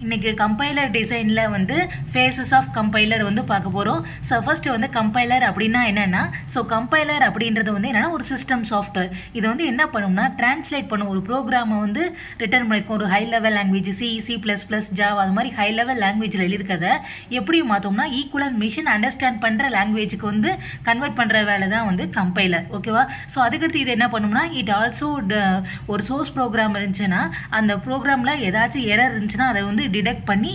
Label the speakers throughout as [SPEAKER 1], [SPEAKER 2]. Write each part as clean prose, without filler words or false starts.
[SPEAKER 1] இன்றைக்கி கம்பைலர் டிசைனில் வந்து ஃபேஸஸ் ஆஃப் கம்பைலர் வந்து பார்க்க போகிறோம். ஸோ ஃபஸ்ட்டு வந்து கம்பைலர் அப்படின்னா என்னென்னா, ஸோ கம்பைலர் அப்படின்றது வந்து என்னென்னா ஒரு சிஸ்டம் சாஃப்ட்வேர். இது வந்து என்ன பண்ணும்னா ட்ரான்ஸ்லேட் பண்ணும், ஒரு ப்ரோக்ராமை வந்து ரிட்டர்ன் பண்ணிக்கும். ஒரு high level language C++, Java அது மாதிரி ஹை லெவல் லாங்குவேஜில் எழுதிருக்கதை எப்படி மாற்றோம்னா ஈக்குவலன் மிஷின் அண்டர்ஸ்டாண்ட் பண்ணுற லாங்குவேஜுக்கு வந்து கன்வெர்ட் பண்ணுற வேலை தான் வந்து கம்பைலர். ஓகேவா? ஸோ அதுக்கடுத்து இது என்ன பண்ணும்னா இட் ஆல்சோ ஒரு சோர்ஸ் ப்ரோக்ராம் இருந்துச்சுன்னா அந்த ப்ரோக்ராமில் ஏதாச்சும் எரர் இருந்துச்சுன்னா அதை வந்து டிடெக்ட் பண்ணி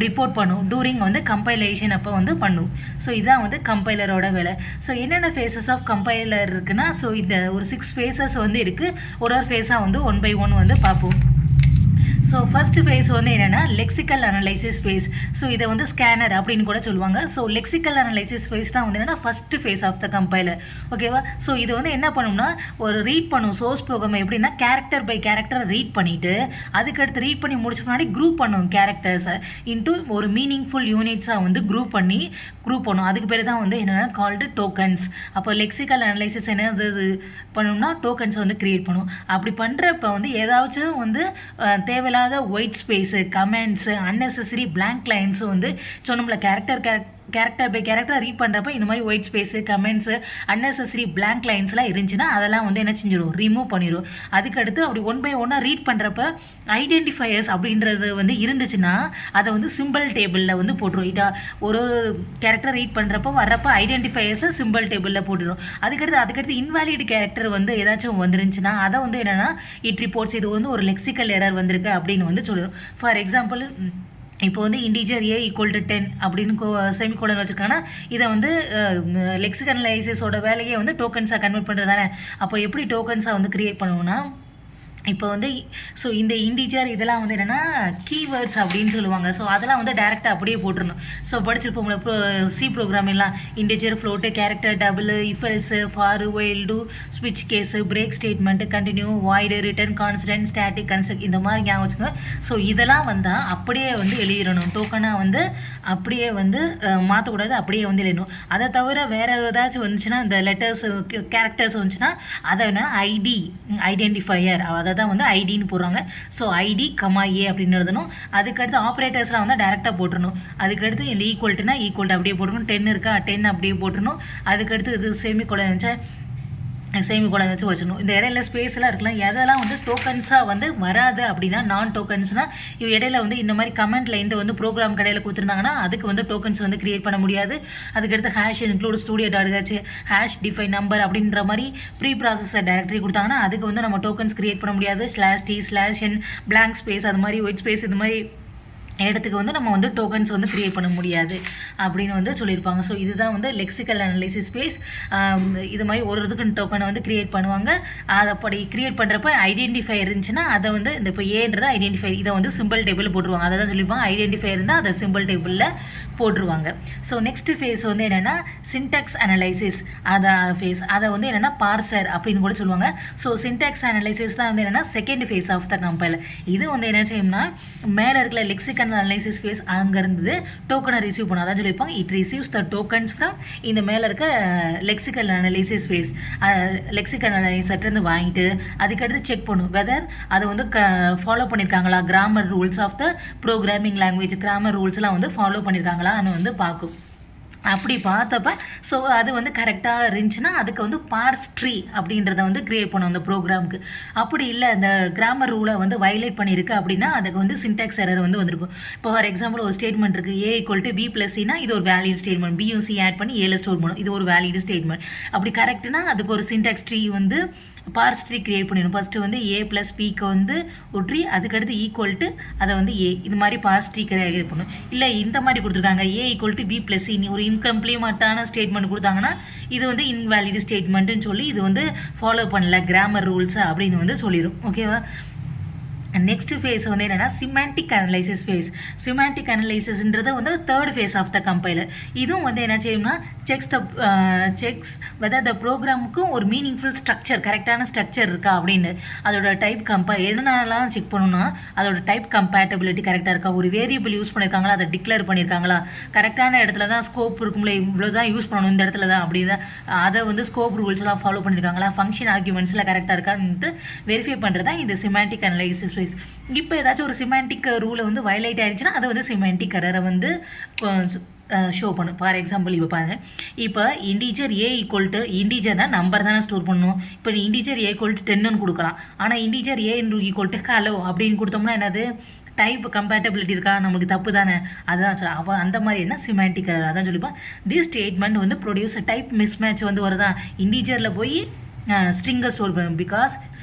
[SPEAKER 1] ரிப்போர்ட் பண்ணும். டூரிங் வந்து கம்பைலேஷன் அப்போ வந்து பண்ணும். ஸோ இதுதான் வந்து கம்பைலரோட வேலை. ஸோ என்னென்ன ஃபேஸஸ் ஆஃப் கம்பைலர் இருக்குன்னா, ஸோ இந்த ஒரு 6 ஃபேஸஸ் வந்து இருக்குது. ஒரு ஃபேஸாக வந்து 1 by 1 வந்து பார்ப்போம். ஸோ ஃபஸ்ட்டு ஃபேஸ் வந்து என்னென்னா லெக்சிக்கல் அனலைசிஸ் ஃபேஸ். ஸோ இதை வந்து ஸ்கேனர் அப்படின்னு கூட சொல்லுவாங்க. ஸோ லெக்சிக்கல் அனலைசிஸ் ஃபேஸ் தான் வந்து என்னென்னா first phase of the compiler. ஓகேவா? ஸோ இது வந்து என்ன பண்ணும்னா ஒரு ரீட் பண்ணும் சோர்ஸ் ப்ரோக்ராம். எப்படின்னா கேரக்டர் பை கேரக்டர் ரீட் பண்ணிவிட்டு அதுக்கடுத்து ரீட் பண்ணி முடிச்ச முன்னாடி குரூப் பண்ணும் கேரக்டர்ஸை இன்ட்டு ஒரு மீனிங்ஃபுல் யூனிட்ஸாக வந்து குரூப் பண்ணும். அதுக்கு பேர் தான் வந்து என்னென்னா கால்டு டோக்கன்ஸ். அப்போ லெக்சிக்கல் அனலைசிஸ் என்னது பண்ணணும்னா டோக்கன்ஸை வந்து க்ரியேட் பண்ணும். அப்படி பண்ணுறப்ப வந்து ஏதாச்சும் வந்து தேவையில்லாத white space, comments, unnecessary blank lines வந்து சொன்னோம்ல கேரக்டர் பை கேரக்டர் ரீட் பண்ணுறப்ப இந்த மாதிரி white space, comments, unnecessary blank லைன்ஸ்லாம் இருந்துச்சுன்னா அதெல்லாம் வந்து என்ன செஞ்சிடும், ரிமூவ் பண்ணிடும். அதுக்கடுத்து அப்படி 1 by 1 ரீட் பண்ணுறப்ப ஐடென்டிஃபையர்ஸ் அப்படின்றது வந்து இருந்துச்சுன்னா அதை வந்து சிம்பிள் டேபிளில் வந்து போட்டுரும். ஒரு கேரக்டர் ரீட் பண்ணுறப்ப வர்றப்ப ஐடென்டிஃபையர்ஸை சிம்பிள் டேபிளில் போட்டுடும். அதுக்கடுத்து இன்வாலிட் கேரக்டர் வந்து ஏதாச்சும் வந்துருந்துச்சுன்னா அதை வந்து என்னென்னா இட் ரிப்போர்ட்ஸ் இது வந்து ஒரு லெக்சிக்கல் எரர் வந்திருக்கு அப்படின்னு வந்து சொல்லிடும். ஃபார் எக்ஸாம்பிள் இப்போ வந்து இன்டிஜர் A = 10 அப்படின்னு செமிகோலன் வச்சுருக்காங்கன்னா இதை வந்து லெக்சிக்கல் அனலைசிஸோட வேலையே வந்து டோக்கன்ஸாக கன்வெர்ட் பண்ணுறது தானே. அப்போ எப்படி டோக்கன்ஸாக வந்து க்ரியேட் பண்ணுவோன்னா இப்போ வந்து ஸோ இந்த இன்டிஜர் இதெல்லாம் வந்து என்னென்னா கீவேர்ட்ஸ் அப்படின்னு சொல்லுவாங்க. ஸோ அதெல்லாம் வந்து டேரெக்டாக அப்படியே போட்டுருணும். ஸோ படிச்சிருப்போம்ல சி ப்ரோக்ராம் எல்லாம் integer, float, character, double, if else, for, while, do, ஸ்விட்ச் case, break statement, continue, void, return, constant, static, construct இந்த மாதிரி ஞாபகம் வச்சுக்கோங்க. ஸோ இதெல்லாம் வந்தால் அப்படியே வந்து எழுதிடணும். டோக்கனாக வந்து அப்படியே வந்து மாற்றக்கூடாது, அப்படியே வந்து எழுதணும். அதை தவிர வேறு ஏதாச்சும் வந்துச்சுன்னா இந்த லெட்டர்ஸ், கேரக்டர்ஸ் வந்துச்சுன்னா அதை என்னென்னா ஐடென்டிஃபையர் அதை தான் வந்து ஐடின்னு போடுறாங்க. ஸோ ஐடி, A அப்படின்னு எழுதணும். அதுக்கடுத்து ஆப்ரேட்டர்ஸ்லாம் வந்து டேரெக்டாக போட்டுருணும். அதுக்கடுத்து இந்த ஈக்குவல்ட்டுனா ஈக்குவல்ட்டு அப்படியே போட்டுருணும். 10 இருக்கா 10 அப்படியே போட்டுருணும். அதுக்கடுத்து இது செமிகோலன் வச்சு வச்சிடணும். இந்த இடையில ஸ்பேஸ்லாம் இருக்கலாம். எதெல்லாம் வந்து டோக்கன்ஸாக வந்து வராது அப்படின்னா நான் டோக்கன்ஸ்னால் இவ இடையில வந்து இந்த மாதிரி கமெண்ட்ல இந்த வந்து ப்ரோக்ராம் கடையில் கொடுத்துருந்தாங்கன்னா அதுக்கு வந்து டோக்கன்ஸ் வந்து கிரியேட் பண்ண முடியாது. அதுக்கடுத்து hash include studio.h hash define number அப்படின்ற மாதிரி ப்ரீ ப்ராசஸர் டைரக்டரி கொடுத்தாங்கன்னா அதுக்கு வந்து நம்ம டோக்கன்ஸ் கிரியேட் பண்ண முடியாது. /t/n blank ஸ்பேஸ் அது மாதிரி ஒயிட் ஸ்பேஸ் இது மாதிரி இடத்துக்கு வந்து நம்ம வந்து டோக்கன்ஸ் வந்து க்ரியேட் பண்ண முடியாது அப்படின்னு வந்து சொல்லியிருப்பாங்க. ஸோ இதுதான் வந்து லெக்சிக்கல் அனலைசிஸ் ஸ்பேஸ். இது மாதிரி ஒரு இதுக்கு டோக்கனை வந்து க்ரியேட் பண்ணுவாங்க. அதை அப்படி க்ரியேட் பண்ணுறப்ப ஐடென்டிஃபையர் இருந்துச்சுன்னா அதை வந்து இந்த இப்போ ஏன்றது ஐடென்டிஃபை இதை வந்து சிம்பிள் டேபிளில் போட்டுருவாங்க. அதை தான் சொல்லியிருப்பாங்க. ஐடென்டிஃபையர் இருந்தால் அதை சிம்பிள் டேபிளில் போட்டுருவாங்க. ஸோ நெக்ஸ்ட் ஃபேஸ் வந்து என்னென்னா சின்டாக்ஸ் அனலைசிஸ் அதை வந்து என்னென்னா பார்சர் அப்படின்னு கூட சொல்லுவாங்க. ஸோ சின்டாக்ஸ் அனலைசிஸ் தான் வந்து என்னென்னா second phase of the compiler. இது வந்து என்ன செய்யும்னா மேலே இருக்கிற லெக்சிக்கல் அனலைசிஸ் ஃபேஸ் அங்கேருந்து டோக்கனை ரிசீவ் பண்ணும். அதான் சொல்லியிருப்பாங்க it receives the tokens from இந்த மேலே இருக்க லெக்சிக்கல் அனலைசிஸ் ஃபேஸ். லெக்சிக்கல் அனலைசர்லேருந்து வாங்கிட்டு அதுக்கடுத்து செக் பண்ணும் வெதர் அதை வந்து ஃபாலோ பண்ணியிருக்காங்களா, grammar rules of the programming language grammar ரூல்ஸ்லாம் வந்து ஃபாலோ பண்ணியிருக்காங்களான்னு வந்து பார்க்கும். அப்படி பார்த்தப்ப ஸோ அது வந்து கரெக்டாக இருந்துச்சுன்னா அதுக்கு வந்து பார்ஸ் ட்ரீ அப்படின்றத வந்து க்ரியேட் பண்ணும் அந்த ப்ரோக்ராமுக்கு. அப்படி இல்லை அந்த கிராமர் ரூலை வந்து வயலேட் பண்ணியிருக்கு அப்படின்னா அதுக்கு வந்து சின்டாக்ஸ் எரர் வந்து வந்திருக்கும். இப்போ ஃபார் எக்ஸாம்பிள் ஒரு ஸ்டேட்மெண்ட் இருக்குது A = B + C இது ஒரு வேலிட் ஸ்டேட்மெண்ட். பியும் சி ஆட் பண்ணி ஏல ஸ்டோர் பண்ணும். இது ஒரு வேலிட் ஸ்டேட்மெண்ட். அப்படி கரெக்டுனா அதுக்கு ஒரு சின்டாக்ஸ் ட்ரீ வந்து பார்ஸ் ட்ரீ க்ரியேட் பண்ணிடணும். ஃபஸ்ட்டு வந்து A + Pக்கு வந்து ஒரு ட்ரீ, அதுக்கடுத்து ஈக்குவல்ட்டு அதை வந்து A இது மாதிரி பார்ஸ் ட்ரீ க்ரியேட் பண்ணணும். இல்லை இந்த மாதிரி கொடுத்துருக்காங்க A = B + C ஒரு இன்கம்ப்ளீட்டான ஸ்டேட்மெண்ட் கொடுத்தாங்கன்னா இது வந்து இன்வேலிட் ஸ்டேட்மெண்ட்டுன்னு சொல்லி இது வந்து ஃபாலோ பண்ணல கிராமர் ரூல்ஸ் அப்படின்னு வந்து சொல்லிடும். ஓகேவா? நெக்ஸ்ட் ஃபேஸ் வந்து என்னென்னா சிமாண்டிக் அனலைசிஸ் ஃபேஸ். சிமாண்டிக் அனலைசிஸ்ன்றது வந்து third phase of the compiler. இதுவும் வந்து என்ன செய்யும்னா செக்ஸ் வெதர் த ப்ரோக்ராமுக்கும் ஒரு மீனிங்ஃபுல் ஸ்ட்ரக்சர் கரெக்டான ஸ்ட்ரக்சர் இருக்கா அப்படின்னு. அதோட டைப் எதனாலாம் செக் பண்ணணும்னா அதோட டைப் கம்பேட்டபிலிட்டி கரெக்டாக இருக்கா, ஒரு வேரியபிள் யூஸ் பண்ணியிருக்காங்களா, அதை டிக்ளேர் பண்ணியிருக்காங்களா, கரெக்டான இடத்துல தான் ஸ்கோப் இருக்கும்ல இவ்வளோ தான் யூஸ் பண்ணணும் இந்த இடத்துல தான் அப்படின்னா அதை வந்து ஸ்கோப் ரூல்ஸ்லாம் ஃபாலோ பண்ணியிருக்காங்களா, ஃபங்க்ஷன் ஆர்குமெண்ட்ஸில் கரெக்டாக இருக்கான்ட்டு வெரிஃபை பண்ணுறது தான் இந்த சிமாண்டிக் அனலைசிஸ் ஃபேஸ். இப்போ ஏதாச்சும் ஒரு சிமாண்டிக் ரூலை வந்து வயலேட் ஆயிடுச்சுன்னா அதை வந்து சிமாண்டிக் எரரை வந்து ஷோ பண்ணும். ஃபார் எக்ஸாம்பிள் இப்போ பாருங்கள், இப்போ இண்டீஜர் ஏ ஈக்குவல் டு இண்டீஜர்னால் நம்பர் தானே ஸ்டோர் பண்ணணும். இப்போ இண்டீஜர் ஏ ஈக்குவல் டு 10ன்னு கொடுக்கலாம். ஆனால் integer a equal to hello அப்படின்னு கொடுத்தோம்னா என்னது, டைப் கம்பேட்டபிலிட்டி இருக்கா, நம்மளுக்கு தப்பு தானே. அதான் அப்போ அந்த மாதிரி என்ன சிமாண்டிக் எரர். அதான் சொல்லிப்போம் திஸ் ஸ்டேட்மெண்ட் வந்து ப்ரொடியூஸ் டைப் மிஸ்மேட்ச் வந்து வருதா, இண்டீஜரில் போய் ஸ்ட்ரிங்கை ஸ்டோர் பண்ணும். Because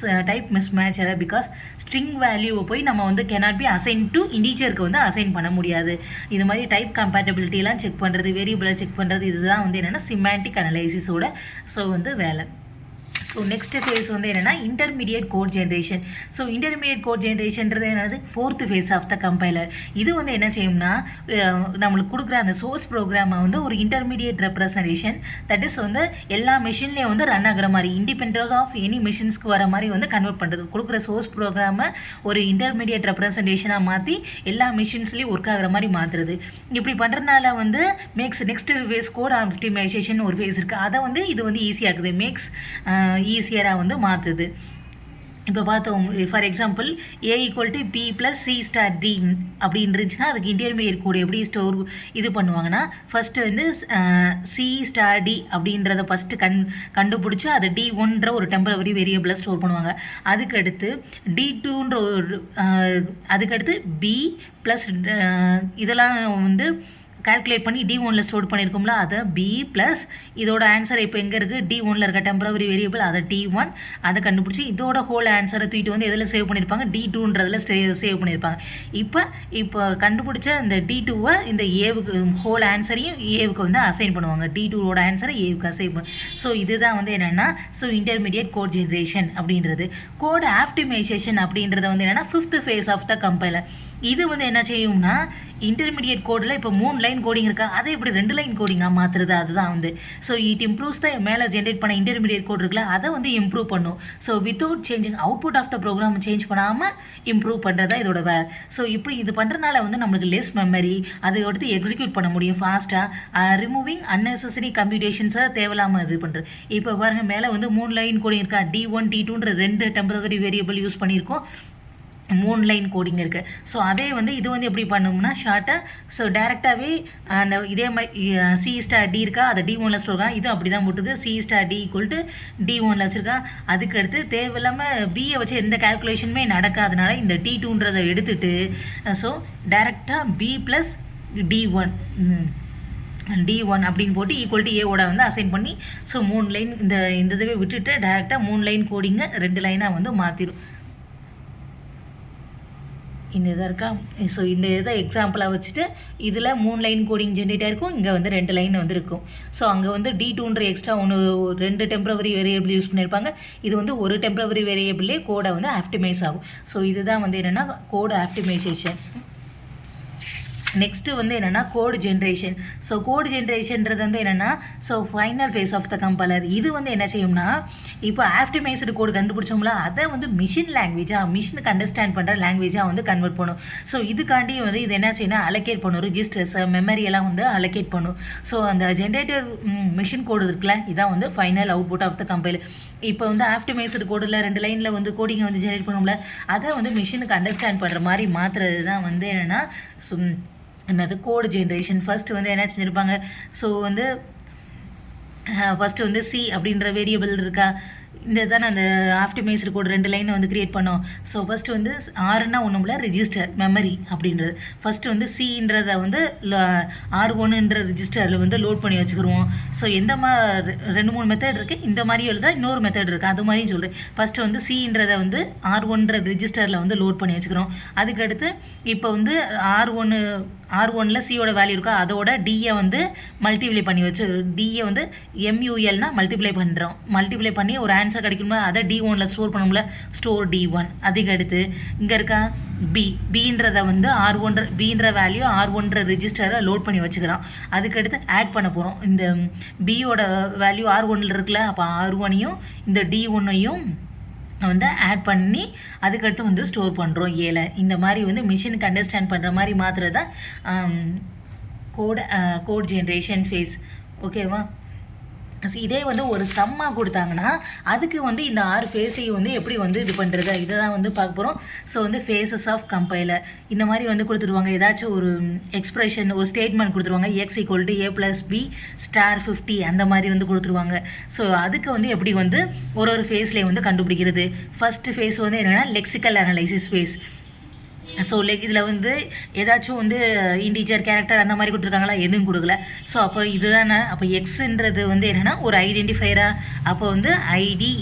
[SPEAKER 1] type mismatch error, because string வேல்யூவை போய் நம்ம வந்து கேனாட் பி அசைன் டு இண்டீஜருக்கு வந்து அசைன் பண்ண முடியாது. இது மாதிரி டைப் கம்பேட்டபிலிட்டிலாம் செக் பண்ணுறது, வேரியபிளை செக் பண்ணுறது, இதுதான் வந்து என்னென்னா சிமாண்டிக் அனலைசிஸோட ஸோ வந்து வேலை. ஸோ நெக்ஸ்ட் ஃபேஸ் வந்து என்னென்னா intermediate code generation. So intermediate code ஜென்ரேஷன்றது என்னது, fourth phase of the compiler. இது வந்து என்ன செய்யும்னா நம்மளுக்கு கொடுக்குற அந்த சோர்ஸ் ப்ரோக்ராமை வந்து ஒரு இன்டர்மீடியட் ரெப்ரசன்டேஷன், தட் இஸ் வந்து எல்லா மிஷின்லேயும் வந்து ரன் ஆகிற மாதிரி, இண்டிபெண்ட் ஆஃப் எனி மிஷின்ஸ்க்கு வர மாதிரி வந்து கன்வெர்ட் பண்ணுறது. கொடுக்குற சோர்ஸ் ப்ரோக்ராமை ஒரு இன்டர்மீடியட் ரெப்ரசன்டேஷனாக மாற்றி எல்லா மிஷின்ஸ்லேயும் ஒர்க் ஆகிற மாதிரி மாற்றுறது. இப்படி பண்ணுறதுனால வந்து நெக்ஸ்ட் ஃபேஸ் கோட் ஆப்டிமைசேஷன் ஒரு ஃபேஸ் இருக்குது. அதை வந்து இது வந்து ஈஸியாகுது, மேக்ஸ் ஈஸியராக வந்து மாற்றுது. இப்போ பார்த்தோம், for example A equal to B plus C star D அப்படின்னு இருந்துச்சுன்னா அதுக்கு இன்டர்மீடியட் கோட் எப்படி ஸ்டோர் இது பண்ணுவாங்கன்னா, ஃபஸ்ட்டு வந்து சி ஸ்டார் டி அப்படின்றத ஃபஸ்ட்டு கண்டுபிடிச்சி அதை D1ன்ற ஒரு டெம்பரவரி வேரியபிளை ஸ்டோர் பண்ணுவாங்க. அதுக்கடுத்து D2ன்ற ஒரு அதுக்கடுத்து பி ப்ளஸ் இதெல்லாம் வந்து கால்குலேட் பண்ணி D1ல் ஸ்டோர் பண்ணியிருக்கோம்ல, அதை பி ப்ளஸ் இதோட ஆன்சர் இப்போ எங்கே இருக்குது, D1ல் இருக்க டெம்பரவரி வேரியபிள் அதை T1 அதை கண்டுபிடிச்சி இதோட ஹோல் ஆன்சரை தூக்கிட்டு வந்து எதில் சேவ் பண்ணியிருப்பாங்க, D2ன்றதில் சேவ் பண்ணியிருப்பாங்க. இப்போ கண்டுபிடிச்ச இந்த D2வை இந்த ஏவுக்கு ஹோல் ஆன்சரையும் ஏவுக்கு வந்து அசைன் பண்ணுவாங்க, D2வோட ஆன்சரை ஏவுக்கு அசைன் பண்ணும். ஸோ இதுதான் வந்து என்னென்னா இன்டர்மீடியட் கோட் ஜென்ரேஷன் அப்படின்றது. கோட் ஆப்டிமைசேஷன் அப்படின்றத வந்து என்னென்னா fifth phase of the compiler. இது வந்து என்ன செய்யும்னா இன்டர்மீடியட் கோடில் இப்போ 3 லைன் கோடிங் இருக்கா, அதை இப்படி 2 லைன் கோடிங்காக மாற்றுறது. அதுதான் வந்து ஸோ இட் இம்ப்ரூவ்ஸ் த மேலே ஜென்ரேட் பண்ண இன்டர்மீடியட் கோட் இருக்குல்ல, அதை வந்து இம்ப்ரூவ் பண்ணும். So without changing output of the program change பண்ணாமல் இம்ப்ரூவ் பண்ணுறது தான் இதோட வேலை. ஸோ இப்படி இது பண்ணுறதுனால வந்து நம்மளுக்கு லெஸ் மெமரி, அதை எடுத்து எக்ஸிக்யூட் பண்ண முடியும் ஃபாஸ்ட்டாக, ரிமூவிங் அன்னெசரி கம்ப்யூட்டேஷன்ஸை தேவையில்லாமல் இது பண்ணுறது. இப்போ பாருங்கள், மேலே வந்து 3 லைன் கோடிங் இருக்கா, D1 D2ன்ற 2 டெம்பரவரி வேரியபிள் யூஸ் பண்ணியிருக்கோம், 3 லைன் கோடிங் இருக்குது. ஸோ அதே வந்து இது வந்து எப்படி பண்ணோம்னா ஷார்ட்டாக, ஸோ டேரெக்டாகவே அந்த இதே மாதிரி சி ஸ்டார் டி இருக்கா, அதை D1ல் ஸ்டோர் இது அப்படி தான் போட்டுருக்கு, c star t equal to D1ல் வச்சுருக்கா. அதுக்கடுத்து தேவையில்லாமல் பியை வச்சு எந்த கால்குலேஷனுமே நடக்காதனால இந்த D2ன்றதை எடுத்துட்டு ஸோ டேரெக்டாக பி ப்ளஸ் D1 அப்படின்னு போட்டு ஈக்குவல் டு ஏவோட வந்து அசைன் பண்ணி ஸோ 3 லைன் இந்த இதுவே விட்டுட்டு டேரெக்டாக 3 லைன் கோடிங்கை 2 லைனாக வந்து மாற்றிடும். இந்த இதாக இருக்கா, ஸோ இந்த இதை எக்ஸாம்பிளாக வச்சுட்டு இதில் 3 லைன் கோடிங் ஜென்ரேட் ஆகிருக்கும், இங்கே வந்து 2 லைன் வந்து இருக்கும். ஸோ அங்கே வந்து D2ன்ற எக்ஸ்ட்ரா 2 டெம்பரவரி வேரியபிள் யூஸ் பண்ணியிருப்பாங்க, இது வந்து ஒரு டெம்பரவரி வேரியபிள்லே கோடை வந்து ஆப்டிமைஸ் ஆகும். ஸோ இதுதான் வந்து என்னென்னா கோடு ஆப்டிமைசேஷன். நெக்ஸ்ட்டு வந்து என்னென்னா கோடு ஜென்ரேஷன். ஸோ கோடு ஜென்ரேஷன்றது வந்து என்னென்னா final phase of the compiler. இது வந்து என்ன செய்யும்னா இப்போ ஆப்டிமைஸ்டு கோடு கண்டுபிடிச்சோம்ல, அதை வந்து மிஷின் மிஷினுக்கு அண்டர்ஸ்டாண்ட் பண்ணுற லாங்குவேஜாக வந்து கன்வெர்ட் பண்ணும். ஸோ இதுக்காண்டி வந்து இது என்ன செய்யணும், அலோகேட் பண்ணும், ரிஜிஸ்டர்ஸ் மெமரியெல்லாம் வந்து அலோகேட் பண்ணும். ஸோ அந்த ஜென்ரேட்டர் மிஷின் கோடு இருக்குல்ல, இதான் வந்து final output of the compiler. இப்போ வந்து ஆப்டிமைஸ்டு கோடில் 2 லைனில் வந்து கோடிங்கை வந்து ஜென்ரேட் பண்ணும்ல, அதை வந்து மிஷினுக்கு அண்டர்ஸ்டாண்ட் பண்ணுற மாதிரி மாற்றுறது தான் வந்து என்னென்னா என்னது கோடு ஜென்ரேஷன். ஃபஸ்ட்டு வந்து என்ன செஞ்சுருப்பாங்க, ஸோ வந்து ஃபஸ்ட்டு வந்து சி அப்படின்ற வேரியபிள் இருக்கா, இந்த தானே அந்த ஆப்டிமைஸ்டு கோட் 2 லைனை வந்து க்ரியேட் பண்ணோம். ஸோ ஃபஸ்ட்டு வந்து ஆறுனா ஒன்றும்ல ரிஜிஸ்டர் மெமரி அப்படின்றது, ஃபஸ்ட்டு வந்து சின்றதை வந்து R1ன்ற ரிஜிஸ்டரில் வந்து லோட் பண்ணி வச்சுக்கிடுவோம். ஸோ எந்த 2-3 மெத்தட் இருக்குது, இந்த மாதிரி எழுத இன்னொரு மெத்தட் இருக்குது, அது மாதிரியும் சொல்கிறேன். ஃபஸ்ட்டு வந்து சின்றதை வந்து R1ன்ற ரிஜிஸ்டரில் வந்து லோட் பண்ணி வச்சுக்கிறோம். அதுக்கடுத்து இப்போ வந்து R1ல் சியோட வேல்யூ இருக்கா, அதோட டியை வந்து மல்டிப்ளை பண்ணி வச்சு, டியை வந்து MULனா மல்டிப்ளை பண்ணுறோம், மல்டிப்ளை பண்ணி ஒரு ஆன்சர் கிடைக்குமா, அதை D1ல் ஸ்டோர் பண்ணோம்ல, ஸ்டோர் D1. அதுக்கடுத்து இங்கே இருக்கா பின்றதை வந்து பின்ற வேல்யூ R1ன்ற ரிஜிஸ்டரை லோட் பண்ணி வச்சுக்கிறோம். அதுக்கடுத்து ஆட் பண்ண போகிறோம், இந்த பியோட வேல்யூ R1ல் இருக்குல்ல, அப்போ R1ஐயும் இந்த D1ஐயும் வந்து ஆட் பண்ணி அதுக்கடுத்து வந்து ஸ்டோர் பண்ணுறோம் ஏல. இந்த மாதிரி வந்து மிஷினுக்கு அண்டர்ஸ்டாண்ட் பண்ணுற மாதிரி மாத்திரம் தான் கோட் ஜென்ரேஷன் ஃபேஸ். ஓகேவா? இதே வந்து ஒரு சம்மாக கொடுத்தாங்கன்னா அதுக்கு வந்து இந்த 6 ஃபேஸையும் வந்து எப்படி வந்து இது பண்ணுறது இதை தான் வந்து பார்க்க போகிறோம். ஸோ வந்து ஃபேஸஸ் ஆஃப் கம்பைலர் இந்த மாதிரி வந்து கொடுத்துருவாங்க. ஏதாச்சும் ஒரு எக்ஸ்பிரஷன் ஒரு ஸ்டேட்மெண்ட் கொடுத்துருவாங்க, x = a + b * 50 அந்த மாதிரி வந்து கொடுத்துருவாங்க. ஸோ அதுக்கு வந்து எப்படி வந்து ஒரு ஃபேஸ்லேயே வந்து கண்டுபிடிக்கிறது. ஃபஸ்ட்டு ஃபேஸ் வந்து என்னென்னா லெக்சிக்கல் அனலைசிஸ் ஃபேஸ். ஸோ இதில் வந்து ஏதாச்சும் வந்து இன்டீஜர் கேரக்டர் அந்த மாதிரி கொடுத்துருக்காங்களா, எதுவும் கொடுக்கல. ஸோ அப்போ இதுதானே அப்போ எக்ஸுன்றது வந்து என்னென்னா ஒரு ஐடென்டிஃபையராக. அப்போ வந்து ஐடி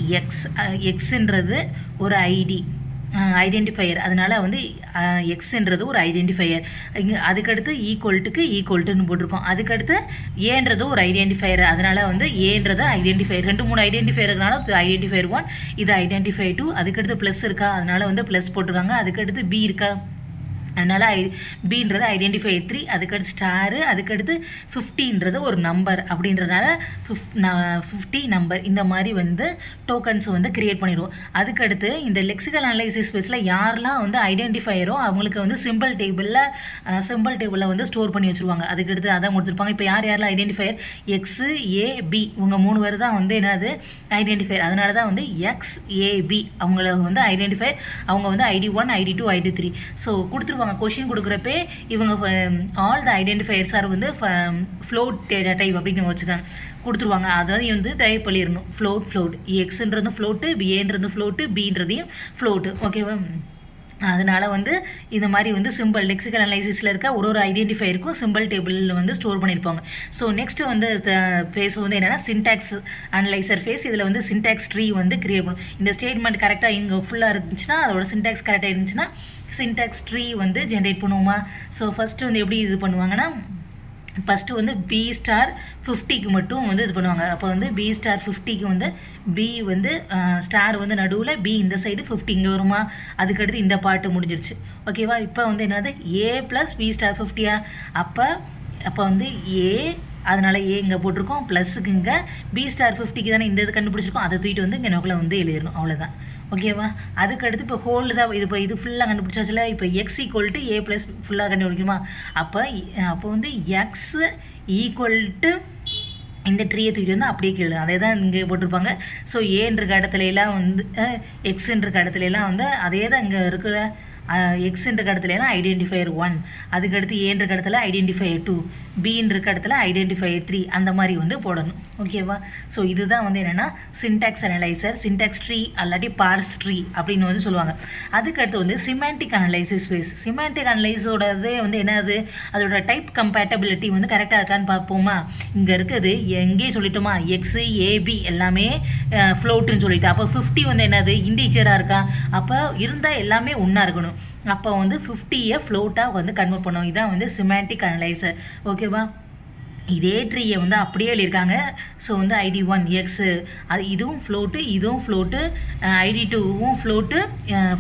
[SPEAKER 1] எக்ஸுன்றது ஒரு ஐடென்டிஃபையர். அதனால் வந்து எக்ஸுன்றது ஒரு ஐடென்டிஃபையர். இங்கே அதுக்கடுத்து ஈக்குவல்ட்டுன்னு போட்டிருக்கோம். அதுக்கடுத்து ஏன்றது ஒரு ஐடென்டிஃபையர். அதனால் வந்து ஏன்றது ஐடென்டிஃபையர். 2-3 ஐடென்டிஃபையர் இருக்கனால ஐடென்டிஃபையர் 1, இது ஐடென்டிஃபை 2. அதுக்கடுத்து ப்ளஸ் இருக்கா, அதனால் வந்து ப்ளஸ் போட்டிருக்காங்க. அதுக்கடுத்து பி இருக்கா, அதனால் பின்றது ஐடென்டிஃபை 3. அதுக்கடுத்து ஸ்டாரு. அதுக்கடுத்து 50ன்றது ஒரு நம்பர் அப்படின்றதுனால 50 நம்பர். இந்த மாதிரி வந்து டோக்கன்ஸ் வந்து க்ரியேட் பண்ணிடுவோம். அதுக்கடுத்து இந்த லெக்சிக்கல் அனலைசிஸ் ஸ்பேஸில் யாரெல்லாம் வந்து ஐடென்டிஃபையரோ அவங்களுக்கு வந்து சிம்பிள் டேபிளில் வந்து ஸ்டோர் பண்ணி வச்சுருவாங்க. அதுக்கடுத்து அதான் கொடுத்துருப்பாங்க. இப்போ யாரெல்லாம் ஐடென்டிஃபையர் எக்ஸு ஏபி இவங்க 3 பேர் தான் வந்து என்னது ஐடென்டிஃபையர். அதனால தான் வந்து எக்ஸ்ஏபி அவங்கள வந்து ஐடென்டிஃபையர். அவங்க வந்து ID1 ID2 ID3 ஸோ கொடுத்துருவாங்க. கொஷின் கொடுக்குறப்பே இவங்க ஆல் த ஐடென்டிஃபையர்ஸ் ஆர் வந்து ஃப்ளோட் டேட்டா டைப் அப்படின்னு வச்சுக்காங்க கொடுத்துருவாங்க. அதாவது வந்து டைப் பண்ணிடணும். ஃப்ளோட் எக்ஸுன்றது ஃப்ளோட்டு, ஏன்றது ஃப்ளோட்டு, பின்றதையும் ஃப்ளோட்டு. ஓகேவா? அதனால் வந்து இந்த மாதிரி வந்து சிம்பிள் லெக்சிக்கல் அனலைசிஸில் இருக்க ஒரு ஐடென்டிஃபையருக்கும் சிம்பிள் டேபிளில் வந்து ஸ்டோர் பண்ணியிருப்பாங்க. ஸோ நெக்ஸ்ட்டு வந்து ஃபேஸ் வந்து என்னென்னா சின்டாக்ஸ் அனலைசர் ஃபேஸ். இதில் வந்து சின்டாக்ஸ் ட்ரீ வந்து கிரியேட் பண்ணும். இந்த ஸ்டேட்மெண்ட் கரெக்டாக இங்கே ஃபுல்லாக இருந்துச்சுன்னா அதோட சின்டாக்ஸ் கரெக்டாக இருந்துச்சுன்னா சின்டாக்ஸ் ட்ரீ வந்து ஜென்ரேட் பண்ணுவோமா. ஸோ ஃபஸ்ட்டு வந்து எப்படி இது பண்ணுவாங்கன்னா ஃபஸ்ட்டு வந்து B * 50க்கு மட்டும் வந்து இது பண்ணுவாங்க. அப்போ வந்து B * 50க்கு வந்து B வந்து ஸ்டார் வந்து நடுவில், B இந்த சைடு, 50 இங்கே வருமா. அதுக்கடுத்து இந்த பாட்டு முடிஞ்சிருச்சு. ஓகேவா? இப்போ வந்து என்னது A + B * 50யா. அப்போ வந்து A, அதனால் ஏ இங்கே போட்டிருக்கோம், ப்ளஸுக்கு இங்கே B * 50க்கு தானே இந்த இது நோக்கில் அதை தூக்கிட்டு வந்து இங்கே நோக்கில் வந்து எழுதிடணும். அவ்வளோதான். ஓகேவா? அதுக்கடுத்து இப்போ ஹோல்டு தான் இது ஃபுல்லாக கண்டுபிடிச்சாச்சுல. இப்போ x = a + ஃபுல்லாக கண்டுபிடிக்குமா. அப்போ வந்து x = இந்த ட்ரீயை தூக்கிட்டு வந்து அப்படியே கீழே அதே தான் இங்கே போட்டிருப்பாங்க. ஸோ ஏன்ற இடத்துலலாம் வந்து எக்ஸுன்ற இடத்துலலாம் வந்து அதே தான் இங்கே இருக்கிற எக்ஸுன்ற இடத்துலலாம் ஐடென்டிஃபையர் 1, அதுக்கடுத்து ஏன்ற இடத்துல ஐடென்டிஃபையர் 2, பின்ற இடத்துல ஐடென்டிஃபையர் 3 அந்த மாதிரி வந்து போடணும். ஓகேவா? ஸோ இதுதான் வந்து என்னென்னா சின்டாக்ஸ் அனலைசர், சின்டாக்ஸ் ட்ரீ அல்லாட்டி பார்ஸ் ட்ரீ அப்படின்னு வந்து சொல்லுவாங்க. அதுக்கடுத்து வந்து சிமெண்டிக் அனலைசிஸ் ஃபேஸ். சிமெண்டிக் அனலைஸோடதே வந்து என்னது, அதோட டைப் கம்பேட்டபிலிட்டி வந்து கரெக்டாக இருக்கான்னு பார்ப்போமா. இங்கே இருக்குது எங்கேயே சொல்லிட்டோமா, எக்ஸு ஏபி எல்லாமே ஃப்ளோட்டுன்னு சொல்லிட்டு. அப்போ 50 வந்து என்னது இண்டீஜராக இருக்கா. அப்போ இருந்தால் எல்லாமே ஒன்றா இருக்கணும். அப்போ வந்து 50யை ஃப்ளோட்டாக வந்து கன்வெர்ட் பண்ணுவோம். இதான் வந்து சிமெண்டிக் அனலைசர். ஓகேவா? இதே ட்ரீயை வந்து அப்படியே எழுதியிருக்காங்க. ஸோ வந்து ID1 எக்ஸு, இதுவும் ஃப்ளோட்டு, ID2வும் ஃப்ளோட்டு,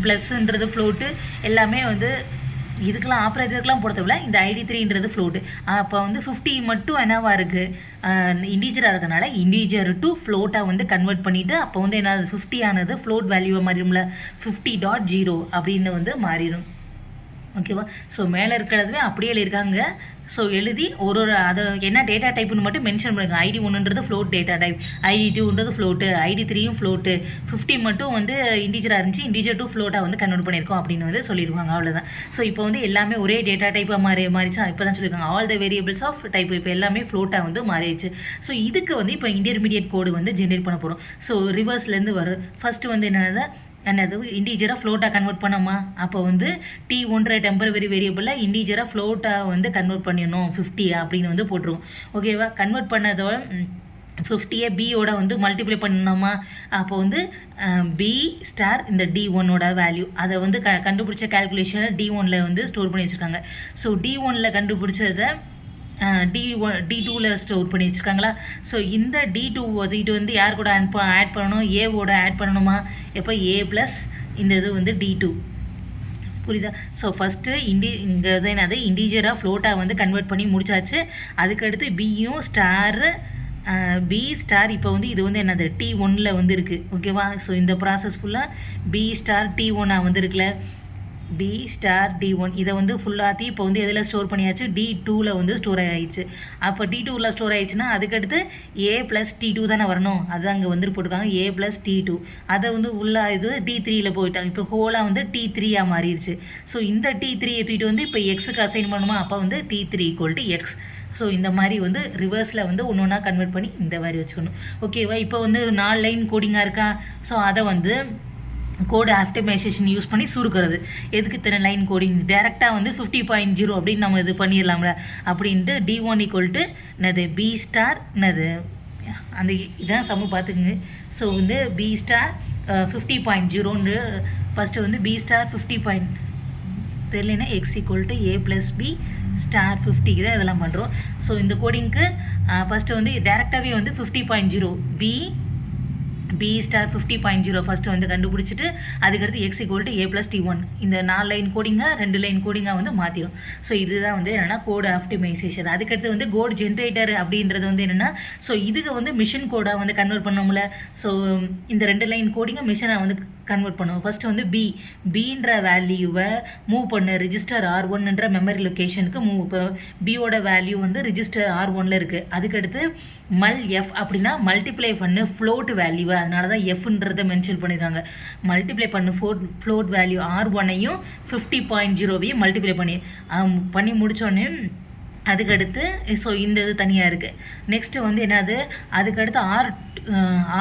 [SPEAKER 1] ப்ளஸ்ன்றது ஃப்ளோட்டு, எல்லாமே வந்து இதுக்கெல்லாம் ஆப்ரேட்டருக்கெலாம் போடுறதில்ல. இந்த ID3ன்றது ஃப்ளோட்டு. அப்போ வந்து 50 மட்டும் என்னவாக இருக்குது இண்டீஜராக இருக்கனால இண்டீஜர் டு ஃப்ளோட்டாக வந்து கன்வெர்ட் பண்ணிவிட்டு அப்போ வந்து என்ன 50 ஆனது ஃப்ளோட் வேல்யூவை மாறிடும்ல, 50.0 அப்படின்னு வந்து மாறிடும். ஓகேவா? ஸோ மேலே இருக்கிறதுவே அப்படியே எழுதியிருக்காங்க. ஸோ எழுதி ஒரு அதை என்ன டேட்டா டைப்புன்னு மட்டும் மென்ஷன் பண்ணுங்க. ID1ன்றது ஃப்ளோட் டேட்டா டைப், ID2ன்றது ஃப்ளோட்டு, ID3யும் ஃப்ளோட்டு, 50 மட்டும் வந்து இண்டீஜராக இருந்துச்சு, இண்டீஜர் டு ஃப்ளோட்டாக வந்து கன்வெர்ட் பண்ணியிருக்கோம் அப்படின்னு வந்து சொல்லிடுவாங்க. அவ்வளோதான். ஸோ இப்போ வந்து எல்லாமே ஒரே டேட்டா டைப்பாக மாறிச்சா. இப்போ தான் சொல்லியிருக்காங்க all the variables of type. இப்போ எல்லாமே ஃப்ளோட்டாக வந்து மாறிடுச்சு. ஸோ இதுக்கு வந்து இப்போ இன்டர்மீடியட் கோடு வந்து ஜென்ரேட் பண்ண போகிறோம். ஸோ ரிவர்ஸ்லேருந்து வரும். ஃபஸ்ட்டு வந்து என்னது இண்டீஜராக ஃப்ளோட்டாக கன்வெர்ட் பண்ணோமா. அப்போ வந்து T1 டெம்பரவரி வேரியபிளில் இண்டீஜராக ஃப்ளோட்டாக வந்து கன்வெர்ட் பண்ணிடணும் 50 அப்படின்னு வந்து போட்டுருவோம். ஓகேவா? கன்வெர்ட் பண்ணதோட 50யை பியோட வந்து மல்டிப்ளை பண்ணோமா. அப்போ வந்து B * இந்த D1ஓட வேல்யூ அதை வந்து கண்டுபிடிச்ச கேல்குலேஷனை D1ல் வந்து ஸ்டோர் பண்ணி வச்சுருக்காங்க. ஸோ D1ல் கண்டுபிடிச்சதை D2ல் ஸ்டோர் பண்ணி வச்சுருக்காங்களா. ஸோ இந்த D2 வந்து யார் கூட ஆட் பண்ணணும், ஏவோட ஆட் பண்ணணுமா. எப்போ A + இந்த இது வந்து D2. புரியுதா? ஸோ ஃபஸ்ட்டு இங்கே என்னது இண்டீஜராக ஃப்ளோட்டாக வந்து கன்வெர்ட் பண்ணி முடிச்சாச்சு. அதுக்கடுத்து பியும் ஸ்டாரு B * இப்போ வந்து இது வந்து என்னது T1ல் வந்து இருக்குது. ஓகேவா? ஸோ இந்த ப்ராசஸ் ஃபுல்லாக B * T1 வந்து இருக்குல்ல. பி ஸ்டார் D1 இதை வந்து ஃபுல்லாத்தி இப்போ வந்து எதில் ஸ்டோர் பண்ணியாச்சு D2ல் வந்து ஸ்டோர் ஆகிடுச்சு. அப்போ D2ல் ஸ்டோர் ஆகிடுச்சுன்னா அதுக்கடுத்து A + T2 தானே வரணும். அது அங்கே வந்து போட்டிருக்காங்க A + T2. அதை வந்து உள்ள இது D3ல் போயிட்டாங்க. இப்போ ஹோலாக வந்து T3 மாறிடுச்சு. ஸோ இந்த T3 தூக்கிட்டு வந்து இப்போ எக்ஸுக்கு அசைன் பண்ணுமா, அப்போ வந்து T3 = X. ஸோ இந்த மாதிரி வந்து ரிவர்ஸில் வந்து ஒன்று ஒன்றா கன்வெர்ட் பண்ணி இந்த மாதிரி வச்சுக்கணும். ஓகேவா? இப்போ வந்து 4 லைன் கோடிங்காக இருக்கா. ஸோ அதை வந்து கோடு ஆப்டிமைசேஷன் யூஸ் பண்ணி சுருக்கிறது. எதுக்கு இத்தனை லைன் கோடிங், டேரெக்டாக வந்து 50.0 அப்படின்னு நம்ம இது பண்ணிடலாம்ல அப்படின்ட்டு D1 = என்னது B ஸ்டார் என்னது அந்த இதான் சம பார்த்துக்குங்க. ஸோ வந்து B ஸ்டார் 50.0ன்னு ஃபஸ்ட்டு வந்து B ஸ்டார் 50 தெரியலனா X = A + B ஸ்டார் 50க்கு தான் இதெல்லாம் பண்ணுறோம். ஸோ இந்த கோடிங்க்கு ஃபஸ்ட்டு வந்து டேரெக்டாகவே வந்து 50.0 B ஸ்டார் 50.0 ஃபஸ்ட்டு வந்து கண்டுபிடிச்சிட்டு அதுக்கடுத்து X = A + T1 இந்த 4 லைன் கோடிங்காக 2 லைன் கோடிங்காக வந்து மாற்றிடும். ஸோ இதுதான் வந்து என்னென்னா கோடு ஆப்டிமைசேஷன். அதுக்கடுத்து வந்து கோட் ஜென்ரேட்டர் அப்படின்றது வந்து என்னென்னா, ஸோ இதுக்கு வந்து மிஷின் கோடாக வந்து கன்வெர்ட் பண்ணோம்ல. ஸோ இந்த 2 லைன் கோடிங்கை மிஷினை வந்து கன்வெர்ட் பண்ணுவோம். ஃபஸ்ட்டு வந்து பின்ற வேல்யூவை மூவ் பண்ணு ரிஜிஸ்டர் R1ன்ற மெமரி லொக்கேஷனுக்கு மூவ். இப்போ பியோட வேல்யூ வந்து ரிஜிஸ்டர் R1ல் இருக்குது. அதுக்கடுத்து F அப்படின்னா மல்டிப்ளை பண்ணு ஃப்ளோட் வேல்யூவை, அதனால தான் Fன்றதை மென்ஷன் பண்ணியிருக்காங்க. மல்டிப்ளை பண்ணு ஃப்ளோட் வேல்யூ R1ஐயும் 50.0வையும் மல்டிப்ளை பண்ணி முடித்தோடனே அதுக்கடுத்து ஸோ இந்த இது தனியாக இருக்குது. நெக்ஸ்ட்டு வந்து என்னது, அதுக்கடுத்து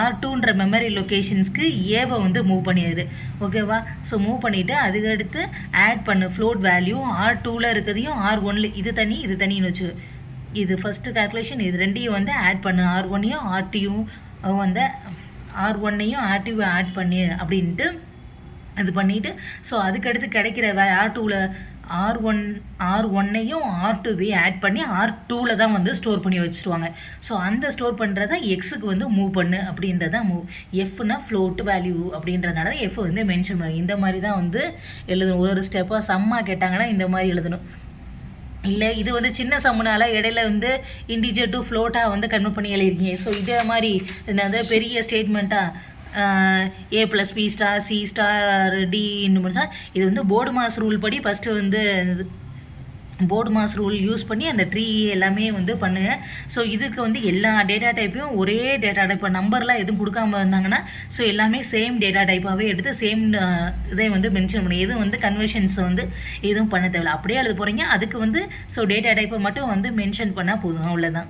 [SPEAKER 1] R2ன்ற மெமரி லொக்கேஷன்ஸ்க்கு ஏவை வந்து மூவ் பண்ணிடுது. ஓகேவா? ஸோ மூவ் பண்ணிவிட்டு அதுக்கடுத்து ஆட் பண்ணு ஃப்ளோட் வேல்யூ R2ல் இருக்கிறதையும் R1ல் இது தனின்னு வச்சு இது ஃபஸ்ட்டு கால்குலேஷன். இது ரெண்டையும் வந்து ஆட் பண்ணு R1ஐயும் R2யும் வந்து R1ஐயும் R2வை ஆட் பண்ணி அப்படின்ட்டு இது பண்ணிவிட்டு ஸோ அதுக்கடுத்து கிடைக்கிற R2ல் R1ஐயும் R2வையும் ஆட் பண்ணி R2ல் தான் வந்து ஸ்டோர் பண்ணி வச்சுருவாங்க. ஸோ அந்த ஸ்டோர் பண்ணுறத எக்ஸுக்கு வந்து மூவ் பண்ணு அப்படின்றத எஃப்னா ஃப்ளோட் வேல்யூ அப்படின்றதுனால தான் எஃப் வந்து மென்ஷன் பண்ணி இந்த மாதிரி தான் வந்து எழுதணும். ஒரு ஸ்டெப்பாக சம்மா கேட்டாங்கன்னா இந்த மாதிரி எழுதணும். இல்லை இது வந்து சின்ன சம்முனால இடையில வந்து இன்டிஜர் டு ஃப்ளோட்டாக வந்து கன்வெர்ட் பண்ணி எழுதிருக்கீங்க. ஸோ இதே மாதிரி என்னது பெரிய ஸ்டேட்மெண்ட்டாக A + B star C star D முடிச்சா இது வந்து போர்டு மாஸ் ரூல் படி ஃபஸ்ட்டு வந்து போர்டு மாஸ் ரூல் யூஸ் பண்ணி அந்த ட்ரீ எல்லாமே வந்து பண்ணுங்க. ஸோ இதுக்கு வந்து எல்லா டேட்டா டைப்பையும் ஒரே டேட்டா டைப் நம்பர்லாம் எதுவும் கொடுக்காம இருந்தாங்கன்னா ஸோ எல்லாமே சேம் டேட்டா டைப்பாகவே எடுத்து சேம் இதை வந்து மென்ஷன் பண்ணி எதுவும் வந்து கன்வர்ஷன்ஸை வந்து எதுவும் பண்ண தேவையில்லை. அப்படியே எழுத போகிறீங்க அதுக்கு வந்து ஸோ டேட்டா டைப்பை மட்டும் வந்து மென்ஷன் பண்ணால் போதும், அவ்வளோதான்.